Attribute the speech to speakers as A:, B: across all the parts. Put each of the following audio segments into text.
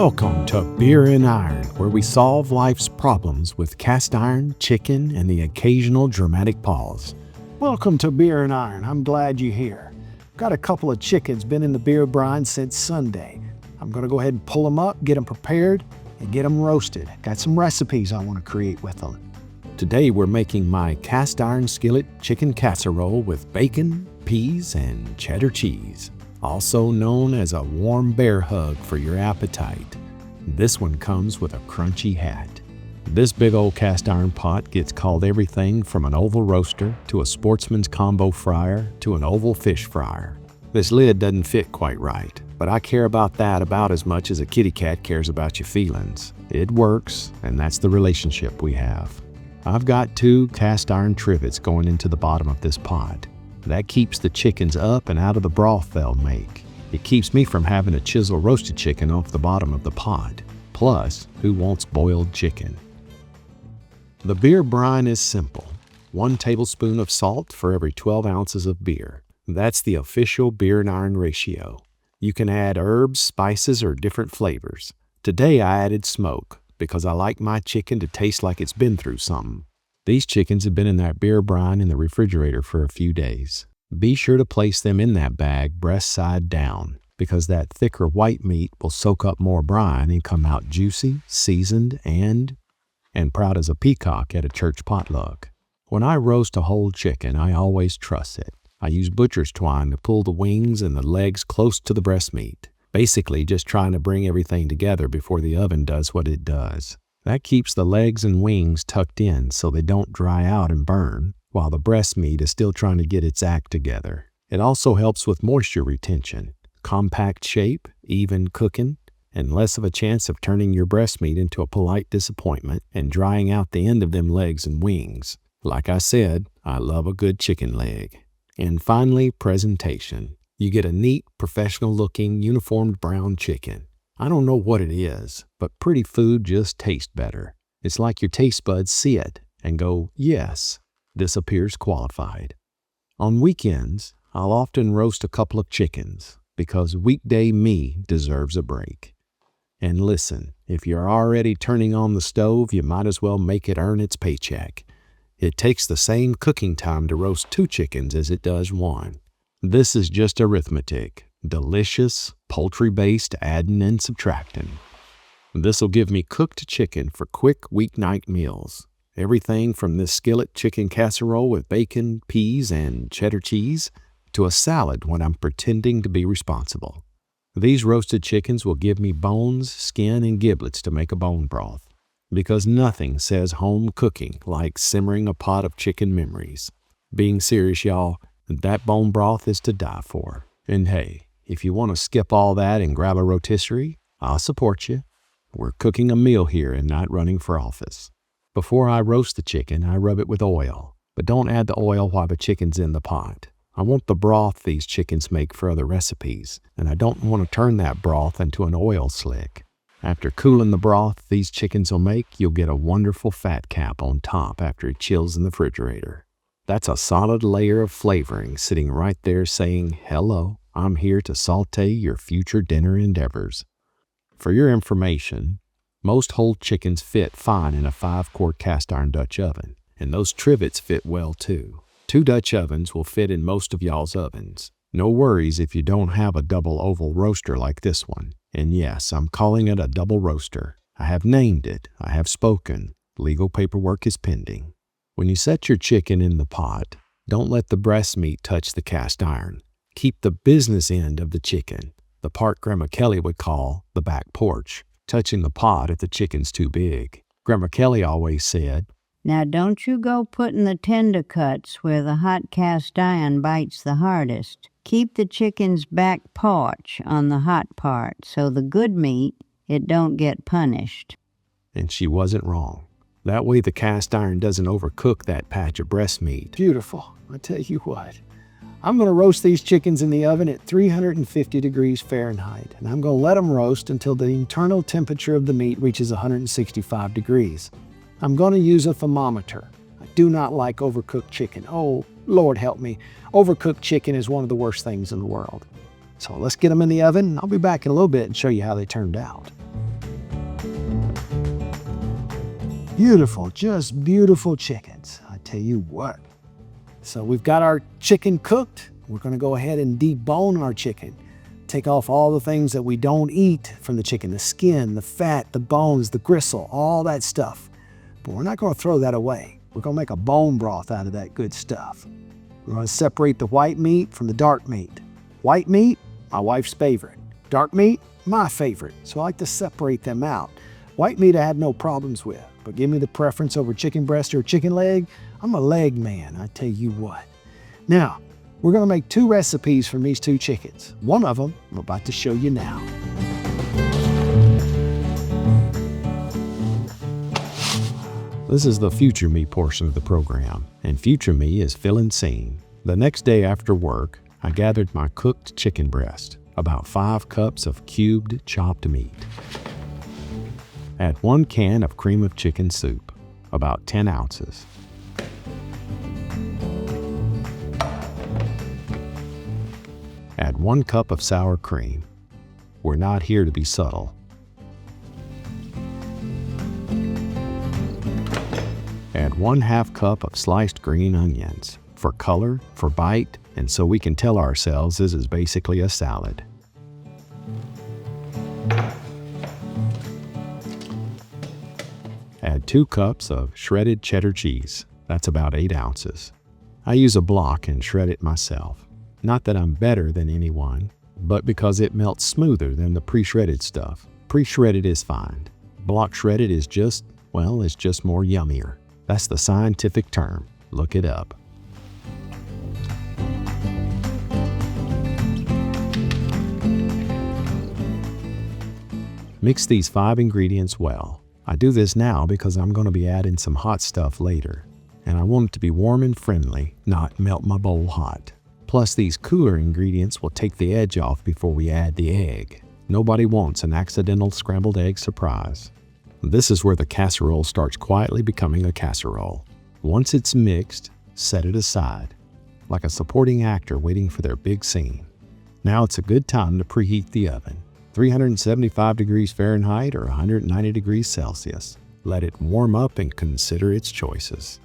A: Welcome to Beer and Iron, where we solve life's problems with cast iron, chicken, and the occasional dramatic pause.
B: Welcome to Beer and Iron. I'm glad you're here. Got a couple of chickens been in the beer brine since Sunday. I'm going to go ahead and pull them up, get them prepared, and get them roasted. Got some recipes I want to create with them.
A: Today we're making my cast iron skillet chicken casserole with bacon, peas, and cheddar cheese, also known as a warm bear hug for your appetite. This one comes with a crunchy hat. This big old cast iron pot gets called everything from an oval roaster to a sportsman's combo fryer to an oval fish fryer. This lid doesn't fit quite right, but I care about that about as much as a kitty cat cares about your feelings. It works, and that's the relationship we have. I've got 2 cast iron trivets going into the bottom of this pot. That keeps the chickens up and out of the broth they'll make. It keeps me from having to chisel roasted chicken off the bottom of the pot. Plus, who wants boiled chicken? The beer brine is simple. 1 tablespoon of salt for every 12 ounces of beer. That's the official beer and iron ratio. You can add herbs, spices, or different flavors. Today I added smoke because I like my chicken to taste like it's been through something. These chickens have been in that beer brine in the refrigerator for a few days. Be sure to place them in that bag breast side down because that thicker white meat will soak up more brine and come out juicy, seasoned, and proud as a peacock at a church potluck. When I roast a whole chicken, I always truss it. I use butcher's twine to pull the wings and the legs close to the breast meat. Basically, just trying to bring everything together before the oven does what it does. That keeps the legs and wings tucked in so they don't dry out and burn, while the breast meat is still trying to get its act together. It also helps with moisture retention, compact shape, even cooking, and less of a chance of turning your breast meat into a polite disappointment and drying out the end of them legs and wings. Like I said, I love a good chicken leg. And finally, presentation. You get a neat, professional-looking, uniformed brown chicken. I don't know what it is, but pretty food just tastes better. It's like your taste buds see it and go, yes, this appears qualified. On weekends, I'll often roast a couple of chickens because weekday me deserves a break. And listen, if you're already turning on the stove, you might as well make it earn its paycheck. It takes the same cooking time to roast 2 chickens as it does 1. This is just arithmetic. Delicious, poultry-based adding and subtracting. This'll give me cooked chicken for quick weeknight meals. Everything from this skillet chicken casserole with bacon, peas, and cheddar cheese to a salad when I'm pretending to be responsible. These roasted chickens will give me bones, skin, and giblets to make a bone broth. Because nothing says home cooking like simmering a pot of chicken memories. Being serious, y'all, that bone broth is to die for. And hey, if you want to skip all that and grab a rotisserie, I'll support you. We're cooking a meal here and not running for office. Before I roast the chicken, I rub it with oil. But don't add the oil while the chicken's in the pot. I want the broth these chickens make for other recipes, and I don't want to turn that broth into an oil slick. After cooling the broth these chickens will make, you'll get a wonderful fat cap on top after it chills in the refrigerator. That's a solid layer of flavoring sitting right there saying, hello, I'm here to saute your future dinner endeavors. For your information, most whole chickens fit fine in a 5-quart cast iron Dutch oven, and those trivets fit well too. 2 Dutch ovens will fit in most of y'all's ovens. No worries if you don't have a double oval roaster like this one. And yes, I'm calling it a double roaster. I have named it. I have spoken. Legal paperwork is pending. When you set your chicken in the pot, don't let the breast meat touch the cast iron. Keep the business end of the chicken, the part Grandma Kelly would call the back porch, touching the pot if the chicken's too big. Grandma Kelly always said,
C: "Now don't you go putting the tender cuts where the hot cast iron bites the hardest. Keep the chicken's back porch on the hot part so the good meat, it don't get punished."
A: And she wasn't wrong. That way the cast iron doesn't overcook that patch of breast meat.
B: Beautiful. I tell you what. I'm going to roast these chickens in the oven at 350 degrees Fahrenheit, and I'm going to let them roast until the internal temperature of the meat reaches 165 degrees. I'm going to use a thermometer. I do not like overcooked chicken. Oh, Lord help me. Overcooked chicken is one of the worst things in the world. So let's get them in the oven, and I'll be back in a little bit and show you how they turned out. Beautiful, just beautiful chickens. I tell you what. So we've got our chicken cooked. We're going to go ahead and debone our chicken. Take off all the things that we don't eat from the chicken, the skin, the fat, the bones, the gristle, all that stuff. But we're not going to throw that away. We're going to make a bone broth out of that good stuff. We're going to separate the white meat from the dark meat. White meat, my wife's favorite. Dark meat, my favorite. So I like to separate them out. White meat I had no problems with, but give me the preference over chicken breast or chicken leg. I'm a leg man, I tell you what. Now, we're going to make 2 recipes from these 2 chickens. One of them I'm about to show you now.
A: This is the future me portion of the program, and future me is filling scene. The next day after work, I gathered my cooked chicken breast, about 5 cups of cubed chopped meat. Add 1 can of cream of chicken soup, about 10 ounces. Add 1 cup of sour cream. We're not here to be subtle. Add 1/2 cup of sliced green onions, for color, for bite, and so we can tell ourselves this is basically a salad. Add 2 cups of shredded cheddar cheese. That's about 8 ounces. I use a block and shred it myself. Not that I'm better than anyone, but because it melts smoother than the pre-shredded stuff. Pre-shredded is fine. Block shredded is just, well, it's just more yummier. That's the scientific term. Look it up. Mix these 5 ingredients well. I do this now because I'm going to be adding some hot stuff later, and I want it to be warm and friendly, not melt my bowl hot. Plus, these cooler ingredients will take the edge off before we add the egg. Nobody wants an accidental scrambled egg surprise. This is where the casserole starts quietly becoming a casserole. Once it's mixed, set it aside, like a supporting actor waiting for their big scene. Now it's a good time to preheat the oven. 375 degrees Fahrenheit or 190 degrees Celsius. Let it warm up and consider its choices.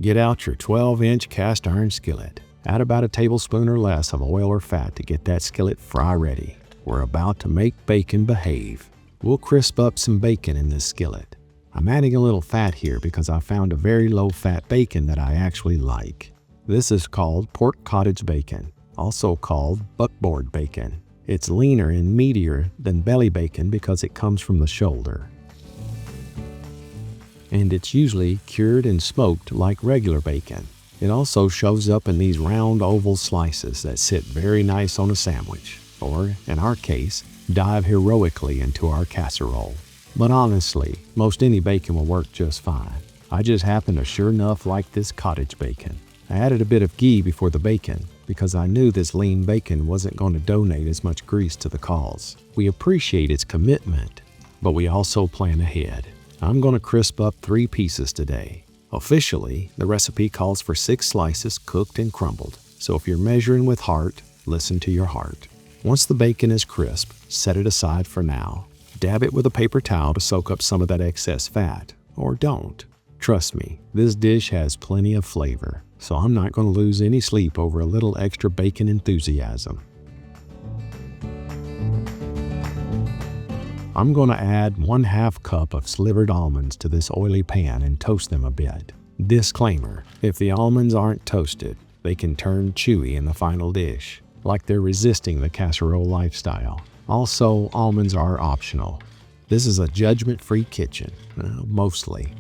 A: Get out your 12-inch cast iron skillet. Add about a tablespoon or less of oil or fat to get that skillet fry ready. We're about to make bacon behave. We'll crisp up some bacon in this skillet. I'm adding a little fat here because I found a very low-fat bacon that I actually like. This is called pork cottage bacon, also called buckboard bacon. It's leaner and meatier than belly bacon because it comes from the shoulder. And it's usually cured and smoked like regular bacon. It also shows up in these round oval slices that sit very nice on a sandwich, or, in our case, dive heroically into our casserole. But honestly, most any bacon will work just fine. I just happen to sure enough like this cottage bacon. I added a bit of ghee before the bacon because I knew this lean bacon wasn't going to donate as much grease to the cause. We appreciate its commitment, but we also plan ahead. I'm going to crisp up 3 pieces today. Officially, the recipe calls for 6 slices cooked and crumbled, so if you're measuring with heart, listen to your heart. Once the bacon is crisp, set it aside for now. Dab it with a paper towel to soak up some of that excess fat, or don't. Trust me, this dish has plenty of flavor, so I'm not going to lose any sleep over a little extra bacon enthusiasm. I'm going to add 1/2 cup of slivered almonds to this oily pan and toast them a bit. Disclaimer, if the almonds aren't toasted, they can turn chewy in the final dish, like they're resisting the casserole lifestyle. Also, almonds are optional. This is a judgment-free kitchen, mostly.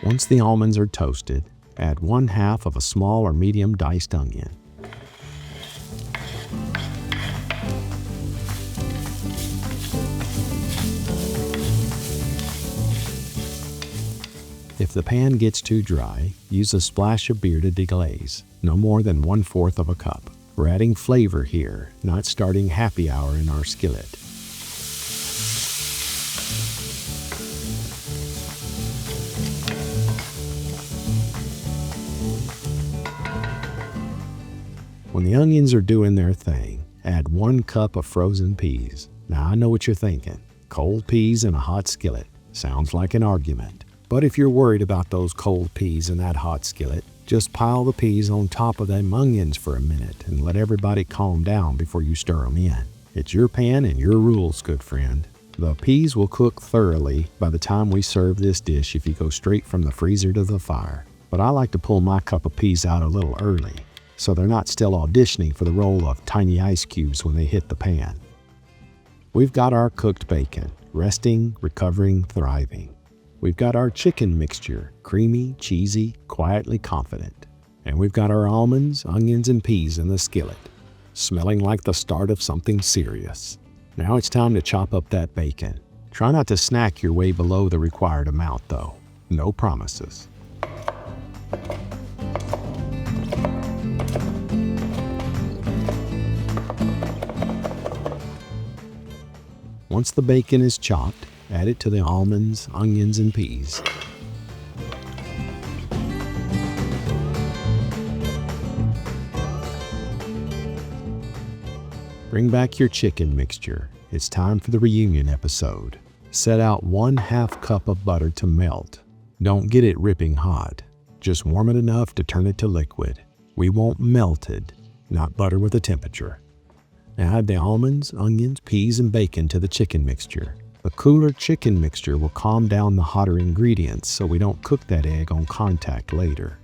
A: Once the almonds are toasted, add 1/2 of a small or medium diced onion. If the pan gets too dry, use a splash of beer to deglaze, no more than 1/4 of a cup. We're adding flavor here, not starting happy hour in our skillet. When the onions are doing their thing, add 1 cup of frozen peas. Now I know what you're thinking. Cold peas in a hot skillet. Sounds like an argument. But if you're worried about those cold peas in that hot skillet, just pile the peas on top of them onions for a minute and let everybody calm down before you stir them in. It's your pan and your rules, good friend. The peas will cook thoroughly by the time we serve this dish if you go straight from the freezer to the fire. But I like to pull my cup of peas out a little early, so they're not still auditioning for the role of tiny ice cubes when they hit the pan. We've got our cooked bacon, resting, recovering, thriving. We've got our chicken mixture, creamy, cheesy, quietly confident. And we've got our almonds, onions, and peas in the skillet, smelling like the start of something serious. Now it's time to chop up that bacon. Try not to snack your way below the required amount, though. No promises. Once the bacon is chopped, add it to the almonds, onions, and peas. Bring back your chicken mixture. It's time for the reunion episode. Set out 1/2 cup of butter to melt. Don't get it ripping hot. Just warm it enough to turn it to liquid. We want melted, not butter with a temperature. Now add the almonds, onions, peas, and bacon to the chicken mixture. The cooler chicken mixture will calm down the hotter ingredients so we don't cook that egg on contact later.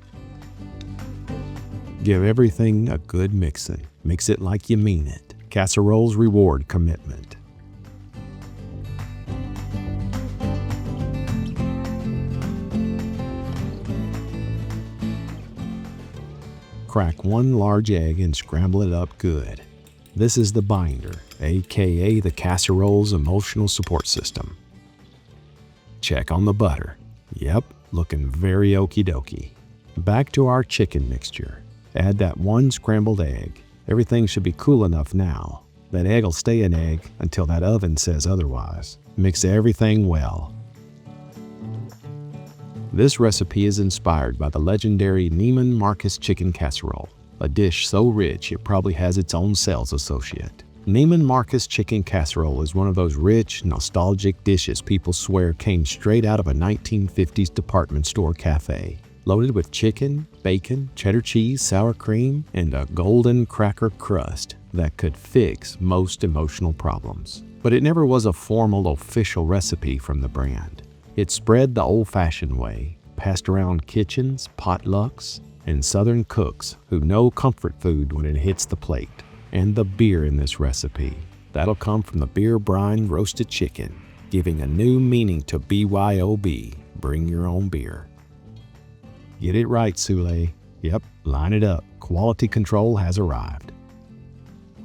A: Give everything a good mixing. Mix it like you mean it. Casseroles reward commitment. Crack 1 large egg and scramble it up good. This is the binder, aka the casserole's emotional support system. Check on the butter. Yep, looking very okie dokie. Back to our chicken mixture. Add that 1 scrambled egg. Everything should be cool enough now. That egg will stay an egg until that oven says otherwise. Mix everything well. This recipe is inspired by the legendary Neiman Marcus Chicken Casserole, a dish so rich it probably has its own sales associate. Neiman Marcus Chicken Casserole is one of those rich, nostalgic dishes people swear came straight out of a 1950s department store cafe. Loaded with chicken, bacon, cheddar cheese, sour cream, and a golden cracker crust that could fix most emotional problems. But it never was a formal, official recipe from the brand. It spread the old-fashioned way, passed around kitchens, potlucks, and Southern cooks who know comfort food when it hits the plate. And the beer in this recipe. That'll come from the beer brine roasted chicken, giving a new meaning to BYOB, bring your own beer. Get it right, Sule. Yep, line it up. Quality control has arrived.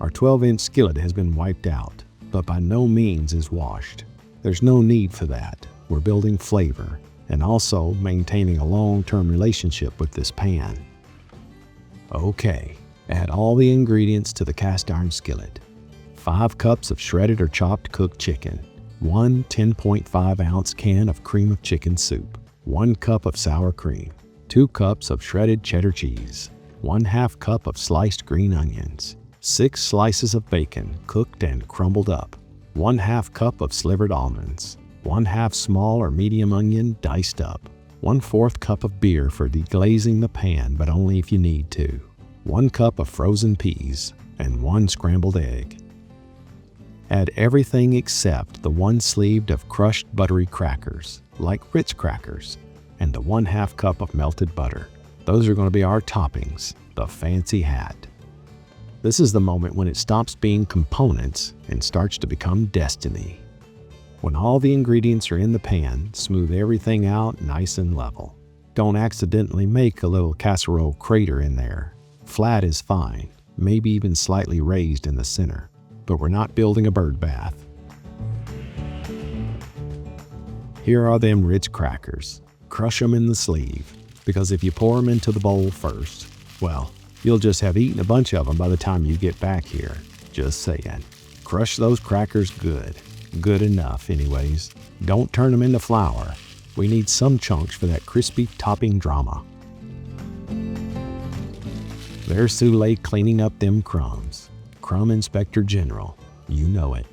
A: Our 12-inch skillet has been wiped out, but by no means is washed. There's no need for that. We're building flavor and also maintaining a long-term relationship with this pan. Okay, add all the ingredients to the cast iron skillet. 5 cups of shredded or chopped cooked chicken, 1 10.5-ounce can of cream of chicken soup, 1 cup of sour cream, 2 cups of shredded cheddar cheese, 1/2 cup of sliced green onions, 6 slices of bacon cooked and crumbled up, 1/2 cup of slivered almonds, 1/2 small or medium onion diced up, 1/4 cup of beer for deglazing the pan but only if you need to, 1 cup of frozen peas, and 1 scrambled egg. Add everything except the 1 sleeved of crushed buttery crackers, like Ritz crackers, and the 1/2 cup of melted butter. Those are going to be our toppings, the fancy hat. This is the moment when it stops being components and starts to become destiny. When all the ingredients are in the pan, smooth everything out nice and level. Don't accidentally make a little casserole crater in there. Flat is fine, maybe even slightly raised in the center, but we're not building a bird bath. Here are them Ritz crackers. Crush them in the sleeve, because if you pour them into the bowl first, well, you'll just have eaten a bunch of them by the time you get back here. Just saying. Crush those crackers good. Good enough, anyways. Don't turn them into flour. We need some chunks for that crispy topping drama. There's Soule cleaning up them crumbs. Crumb Inspector General, you know it.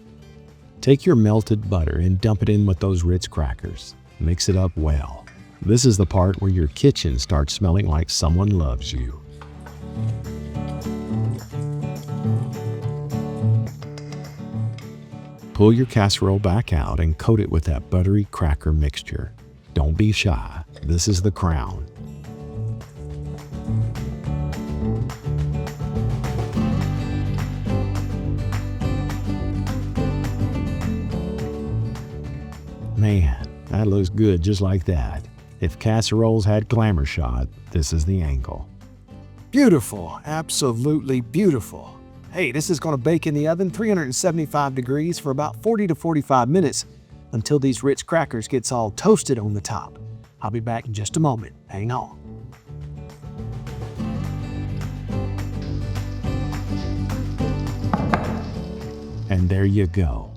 A: Take your melted butter and dump it in with those Ritz crackers. Mix it up well. This is the part where your kitchen starts smelling like someone loves you. Pull your casserole back out and coat it with that buttery cracker mixture. Don't be shy. This is the crown. Man, that looks good just like that. If casseroles had glamour shot, this is the angle.
B: Beautiful, absolutely beautiful. Hey, this is going to bake in the oven 375 degrees for about 40 to 45 minutes until these Ritz crackers gets all toasted on the top. I'll be back in just a moment. Hang on.
A: And there you go.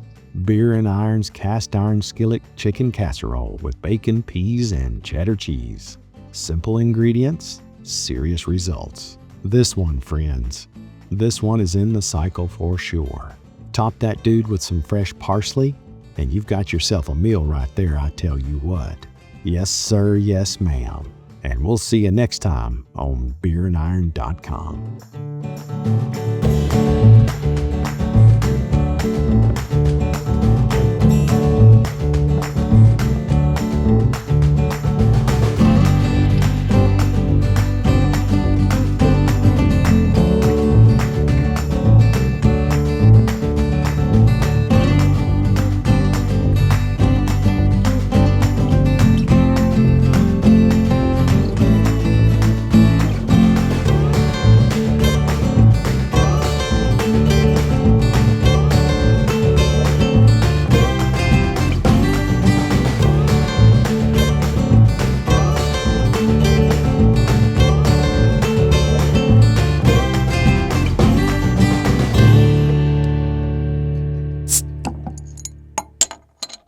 A: Beer and Iron's cast iron skillet chicken casserole with bacon, peas, and cheddar cheese. Simple ingredients, serious results. This one, friends, this one is in the cycle for sure. Top that dude with some fresh parsley, and you've got yourself a meal right there, I tell you what. Yes, sir, yes, ma'am. And we'll see you next time on beeriron.com.